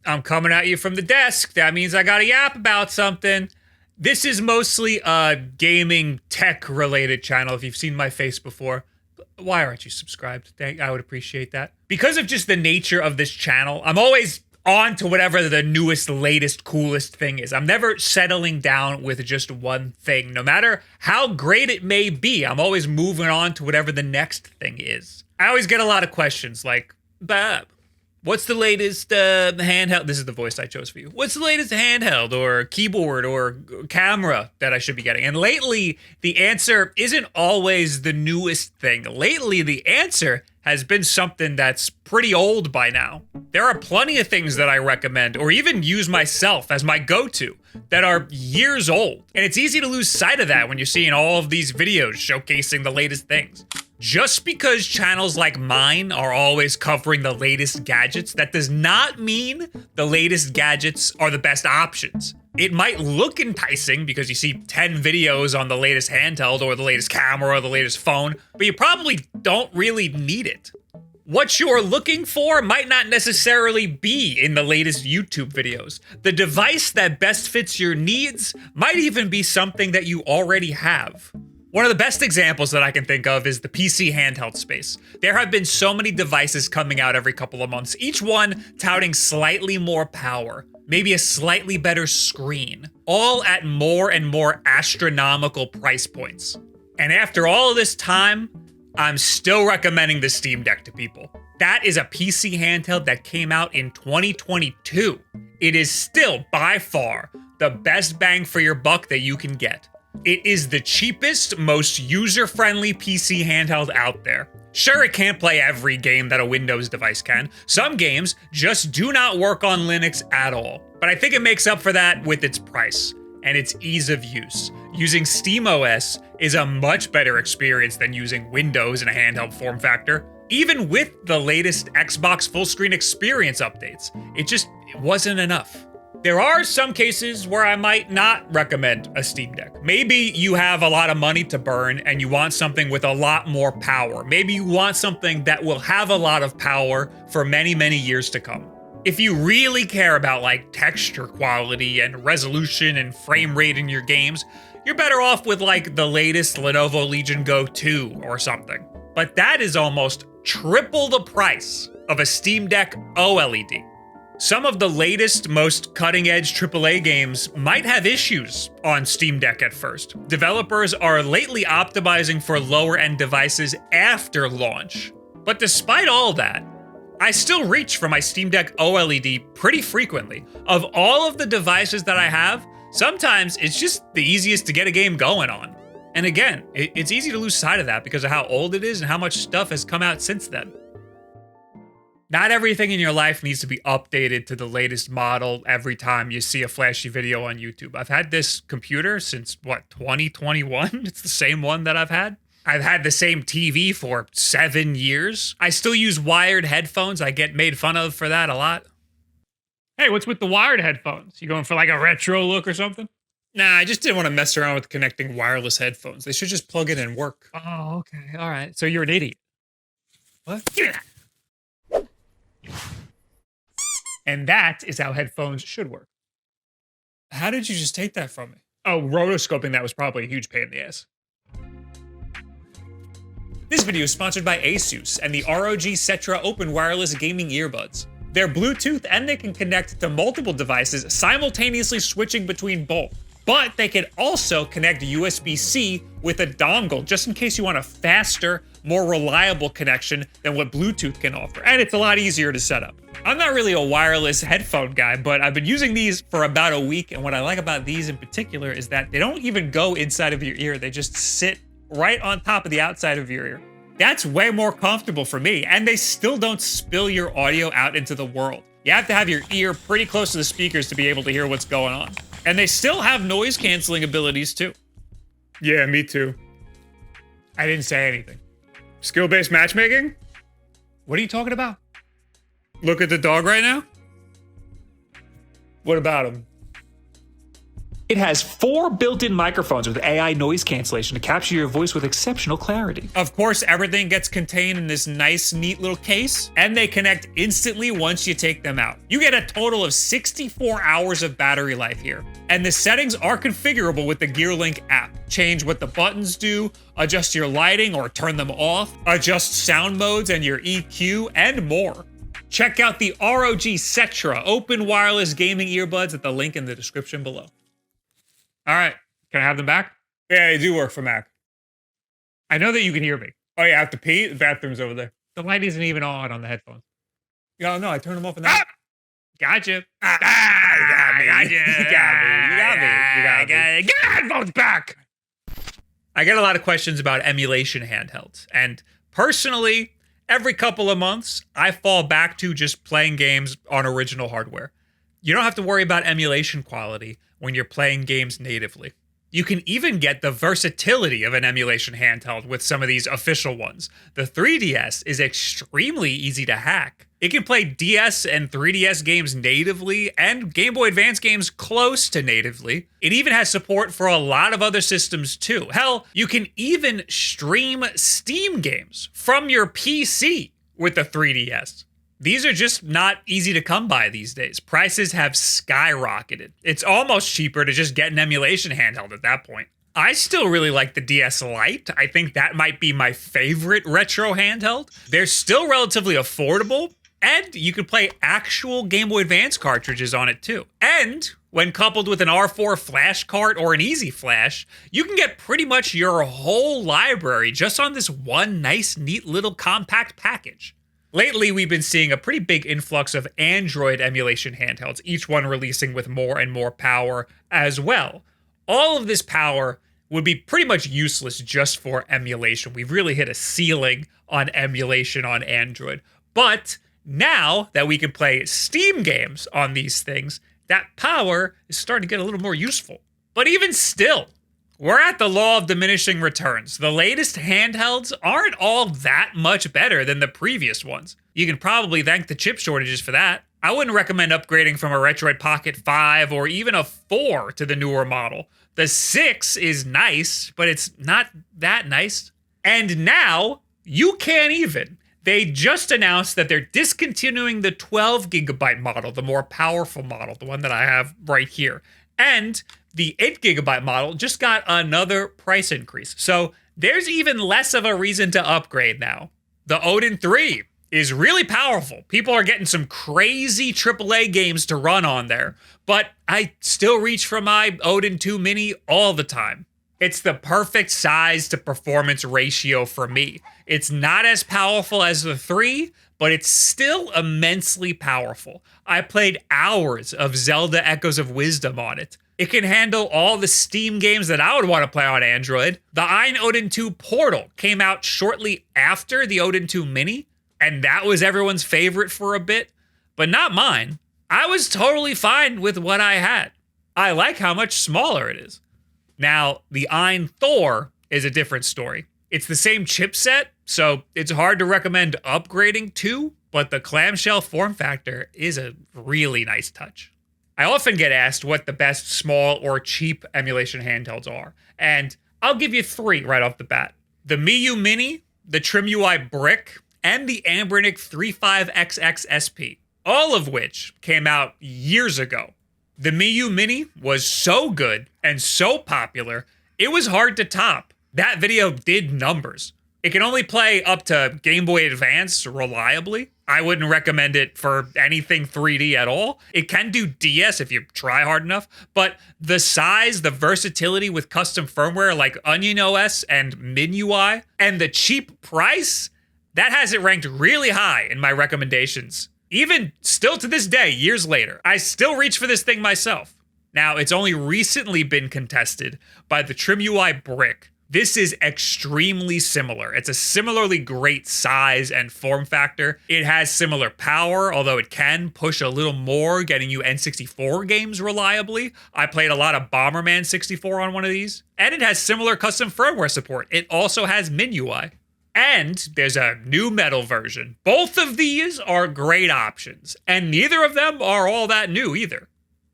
I'm coming at you from the desk. That means I gotta yap about something. This is mostly a gaming tech related channel. If you've seen my face before, why aren't you subscribed? I would appreciate that. Because of just the nature of this channel, I'm always on to whatever the newest, latest, coolest thing is. I'm never settling down with just one thing. No matter how great it may be, I'm always moving on to whatever the next thing is. I always get a lot of questions like, Bob, what's the latest handheld? This is the voice I chose for you. What's the latest handheld or keyboard or camera that I should be getting? And lately, the answer isn't always the newest thing. Lately, the answer has been something that's pretty old by now. There are plenty of things that I recommend or even use myself as my go-to that are years old. And it's easy to lose sight of that when you're seeing all of these videos showcasing the latest things. Just because channels like mine are always covering the latest gadgets, that does not mean the latest gadgets are the best options. It might look enticing because you see 10 videos on the latest handheld or the latest camera or the latest phone, but you probably don't really need it. What you're looking for might not necessarily be in the latest YouTube videos. The device that best fits your needs might even be something that you already have. One of the best examples that I can think of is the PC handheld space. There have been so many devices coming out every couple of months, each one touting slightly more power, maybe a slightly better screen, all at more and more astronomical price points. And after all of this time, I'm still recommending the Steam Deck to people. That is a PC handheld that came out in 2022. It is still, by far, the best bang for your buck that you can get. It is the cheapest, most user-friendly PC handheld out there. Sure, it can't play every game that a Windows device can. Some games just do not work on Linux at all. But I think it makes up for that with its price and its ease of use. Using SteamOS is a much better experience than using Windows in a handheld form factor. Even with the latest Xbox full screen experience updates, it wasn't enough. There are some cases where I might not recommend a Steam Deck. Maybe you have a lot of money to burn and you want something with a lot more power. Maybe you want something that will have a lot of power for many, many years to come. If you really care about like texture quality and resolution and frame rate in your games, you're better off with like the latest Lenovo Legion Go 2 or something. But that is almost triple the price of a Steam Deck OLED. Some of the latest, most cutting-edge AAA games might have issues on Steam Deck at first. Developers are lately optimizing for lower-end devices after launch. But despite all that, I still reach for my Steam Deck OLED pretty frequently. Of all of the devices that I have, sometimes it's just the easiest to get a game going on. And again, it's easy to lose sight of that because of how old it is and how much stuff has come out since then. Not everything in your life needs to be updated to the latest model every time you see a flashy video on YouTube. I've had this computer since, 2021? It's the same one that I've had. I've had the same TV for 7 years. I still use wired headphones. I get made fun of for that a lot. Hey, what's with the wired headphones? You going for like a retro look or something? Nah, I just didn't want to mess around with connecting wireless headphones. They should just plug in and work. Oh, okay. All right. So you're an idiot. What? Yeah. And that is how headphones should work. How did you just take that from me? Oh, rotoscoping that was probably a huge pain in the ass. This video is sponsored by ASUS and the ROG Cetra Open Wireless Gaming Earbuds. They're Bluetooth and they can connect to multiple devices, simultaneously switching between both. But they can also connect USB-C with a dongle, just in case you want a faster, more reliable connection than what Bluetooth can offer. And it's a lot easier to set up. I'm not really a wireless headphone guy, but I've been using these for about a week. And what I like about these in particular is that they don't even go inside of your ear. They just sit right on top of the outside of your ear. That's way more comfortable for me. And they still don't spill your audio out into the world. You have to have your ear pretty close to the speakers to be able to hear what's going on. And they still have noise canceling abilities too. Yeah, me too. I didn't say anything. Skill-based matchmaking? What are you talking about? Look at the dog right now? What about him? It has 4 built-in microphones with AI noise cancellation to capture your voice with exceptional clarity. Of course, everything gets contained in this nice, neat little case, and they connect instantly once you take them out. You get a total of 64 hours of battery life here, and the settings are configurable with the GearLink app. Change what the buttons do, adjust your lighting or turn them off, adjust sound modes and your EQ, and more. Check out the ROG Cetra open wireless gaming earbuds at the link in the description below. All right, can I have them back? Yeah, they do work for Mac. I know that you can hear me. Oh yeah, I have to pee? The bathroom's over there. The light isn't even on the headphones. No, I turned them off and that. Gotcha. You got me. You got me. Get the headphones back! I get a lot of questions about emulation handhelds. And personally, every couple of months, I fall back to just playing games on original hardware. You don't have to worry about emulation quality when you're playing games natively. You can even get the versatility of an emulation handheld with some of these official ones. The 3DS is extremely easy to hack. It can play DS and 3DS games natively and Game Boy Advance games close to natively. It even has support for a lot of other systems too. Hell, you can even stream Steam games from your PC with the 3DS. These are just not easy to come by these days. Prices have skyrocketed. It's almost cheaper to just get an emulation handheld at that point. I still really like the DS Lite. I think that might be my favorite retro handheld. They're still relatively affordable, and you can play actual Game Boy Advance cartridges on it too. And when coupled with an R4 flash cart or an Easy Flash, you can get pretty much your whole library just on this one nice, neat little compact package. Lately, we've been seeing a pretty big influx of Android emulation handhelds, each one releasing with more and more power as well. All of this power would be pretty much useless just for emulation. We've really hit a ceiling on emulation on Android. But now that we can play Steam games on these things, that power is starting to get a little more useful. But even still, we're at the law of diminishing returns. The latest handhelds aren't all that much better than the previous ones. You can probably thank the chip shortages for that. I wouldn't recommend upgrading from a Retroid Pocket 5 or even a 4 to the newer model. The 6 is nice, but it's not that nice. And now, you can't even. They just announced that they're discontinuing the 12 gigabyte model, the more powerful model, the one that I have right here. And the 8 gigabyte model just got another price increase. So there's even less of a reason to upgrade now. The Odin 3 is really powerful. People are getting some crazy AAA games to run on there, but I still reach for my Odin 2 Mini all the time. It's the perfect size to performance ratio for me. It's not as powerful as the 3, but it's still immensely powerful. I played hours of Zelda Echoes of Wisdom on it. It can handle all the Steam games that I would want to play on Android. The Ein Odin 2 Portal came out shortly after the Odin 2 Mini, and that was everyone's favorite for a bit, but not mine. I was totally fine with what I had. I like how much smaller it is. Now, the Ein Thor is a different story. It's the same chipset, so it's hard to recommend upgrading to, but the clamshell form factor is a really nice touch. I often get asked what the best small or cheap emulation handhelds are, and I'll give you 3 right off the bat. The Miu Mini, the TrimUI Brick, and the Anbernic 35XX SP, all of which came out years ago. The Miu Mini was so good and so popular, it was hard to top. That video did numbers. It can only play up to Game Boy Advance reliably. I wouldn't recommend it for anything 3D at all. It can do DS if you try hard enough, but the size, the versatility with custom firmware like Onion OS and MinUI, and the cheap price, that has it ranked really high in my recommendations. Even still to this day, years later, I still reach for this thing myself. Now, it's only recently been contested by the TrimUI Brick. This is extremely similar. It's a similarly great size and form factor. It has similar power, although it can push a little more, getting you N64 games reliably. I played a lot of Bomberman 64 on one of these. And it has similar custom firmware support. It also has MinUI. And there's a new metal version. Both of these are great options, and neither of them are all that new either.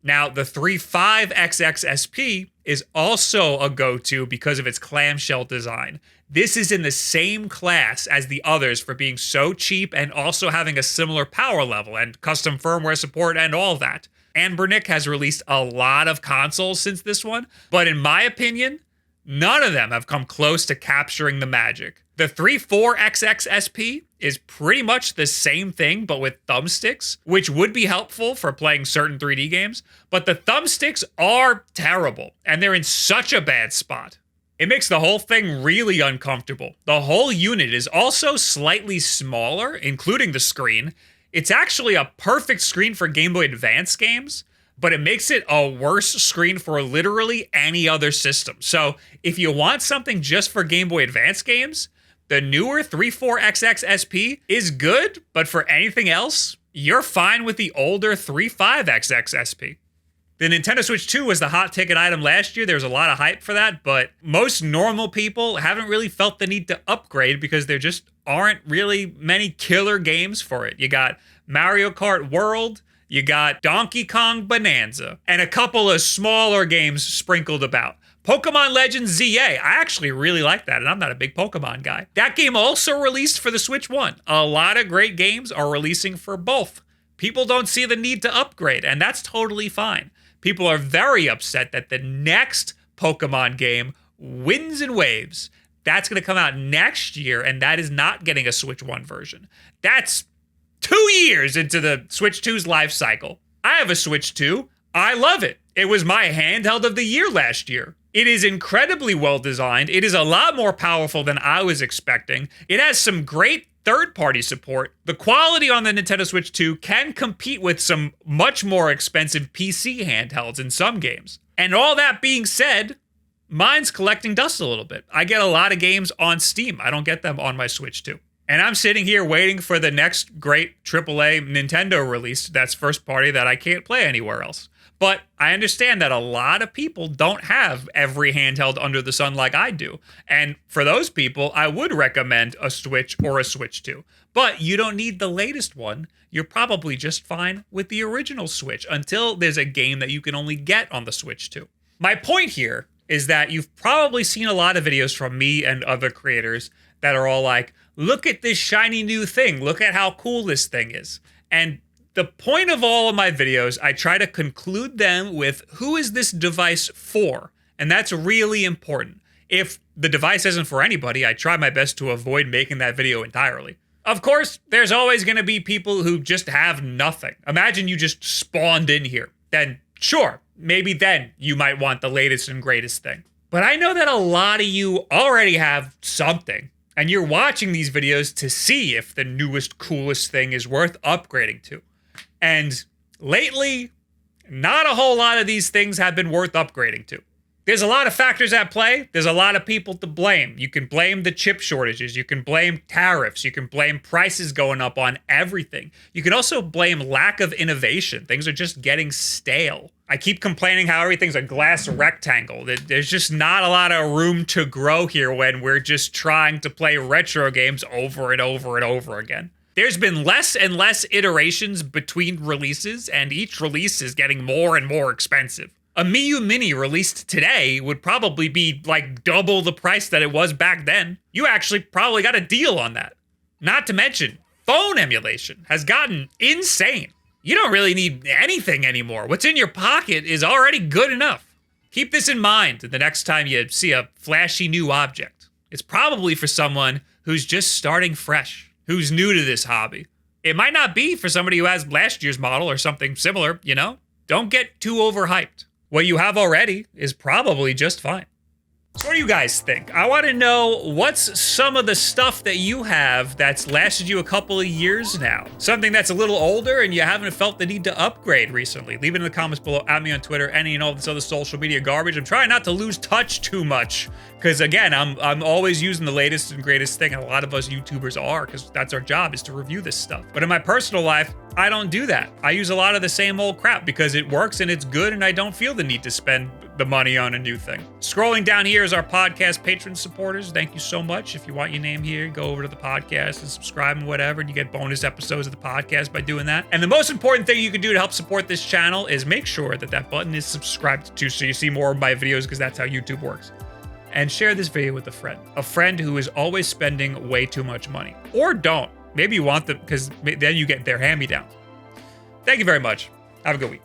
Now, the 3.5XX SP is also a go-to because of its clamshell design. This is in the same class as the others for being so cheap and also having a similar power level and custom firmware support and all that. Anbernic has released a lot of consoles since this one, but in my opinion, none of them have come close to capturing the magic. The 3.4XX SP is pretty much the same thing, but with thumbsticks, which would be helpful for playing certain 3D games, but the thumbsticks are terrible, and they're in such a bad spot. It makes the whole thing really uncomfortable. The whole unit is also slightly smaller, including the screen. It's actually a perfect screen for Game Boy Advance games, but it makes it a worse screen for literally any other system. So if you want something just for Game Boy Advance games, the newer 3.4XX SP is good, but for anything else, you're fine with the older 3.5XX SP. The Nintendo Switch 2 was the hot ticket item last year. There was a lot of hype for that, but most normal people haven't really felt the need to upgrade because there just aren't really many killer games for it. You got Mario Kart World, you got Donkey Kong Bonanza, and a couple of smaller games sprinkled about. Pokemon Legends ZA, I actually really like that, and I'm not a big Pokemon guy. That game also released for the Switch 1. A lot of great games are releasing for both. People don't see the need to upgrade, and that's totally fine. People are very upset that the next Pokemon game, Winds and Waves, that's going to come out next year, and that is not getting a Switch 1 version. That's 2 years into the Switch 2's life cycle. I have a Switch 2. I love it. It was my handheld of the year last year. It is incredibly well designed. It is a lot more powerful than I was expecting. It has some great third-party support. The quality on the Nintendo Switch 2 can compete with some much more expensive PC handhelds in some games. And all that being said, mine's collecting dust a little bit. I get a lot of games on Steam. I don't get them on my Switch 2. And I'm sitting here waiting for the next great AAA Nintendo release that's first party that I can't play anywhere else. But I understand that a lot of people don't have every handheld under the sun like I do. And for those people, I would recommend a Switch or a Switch 2. But you don't need the latest one. You're probably just fine with the original Switch until there's a game that you can only get on the Switch 2. My point here is that you've probably seen a lot of videos from me and other creators that are all like, look at this shiny new thing. Look at how cool this thing is. And the point of all of my videos, I try to conclude them with who is this device for? And that's really important. If the device isn't for anybody, I try my best to avoid making that video entirely. Of course, there's always going to be people who just have nothing. Imagine you just spawned in here. Then sure, maybe then you might want the latest and greatest thing. But I know that a lot of you already have something, and you're watching these videos to see if the newest, coolest thing is worth upgrading to. And lately, not a whole lot of these things have been worth upgrading to. There's a lot of factors at play. There's a lot of people to blame. You can blame the chip shortages. You can blame tariffs. You can blame prices going up on everything. You can also blame lack of innovation. Things are just getting stale. I keep complaining how everything's a glass rectangle. There's just not a lot of room to grow here when we're just trying to play retro games over and over and over again. There's been less and less iterations between releases, and each release is getting more and more expensive. A Mii Mini released today would probably be like double the price that it was back then. You actually probably got a deal on that. Not to mention, phone emulation has gotten insane. You don't really need anything anymore. What's in your pocket is already good enough. Keep this in mind the next time you see a flashy new object. It's probably for someone who's just starting fresh, who's new to this hobby. It might not be for somebody who has last year's model or something similar, you know? Don't get too overhyped. What you have already is probably just fine. So what do you guys think? I want to know what's some of the stuff that you have that's lasted you a couple of years now. Something that's a little older and you haven't felt the need to upgrade recently. Leave it in the comments below, at me on Twitter, any and all this other social media garbage. I'm trying not to lose touch too much because again, I'm always using the latest and greatest thing, and a lot of us YouTubers are because that's our job, is to review this stuff. But in my personal life, I don't do that. I use a lot of the same old crap because it works and it's good and I don't feel the need to spend the money on a new thing. Scrolling down here is our podcast patron supporters. Thank you so much. If you want your name here, go over to the podcast and subscribe and whatever, and you get bonus episodes of the podcast by doing that. And the most important thing you can do to help support this channel is make sure that that button is subscribed to so you see more of my videos, because that's how YouTube works. And share this video with a friend who is always spending way too much money. Or don't. Maybe you want them, because then you get their hand-me-downs. Thank you very much. Have a good week.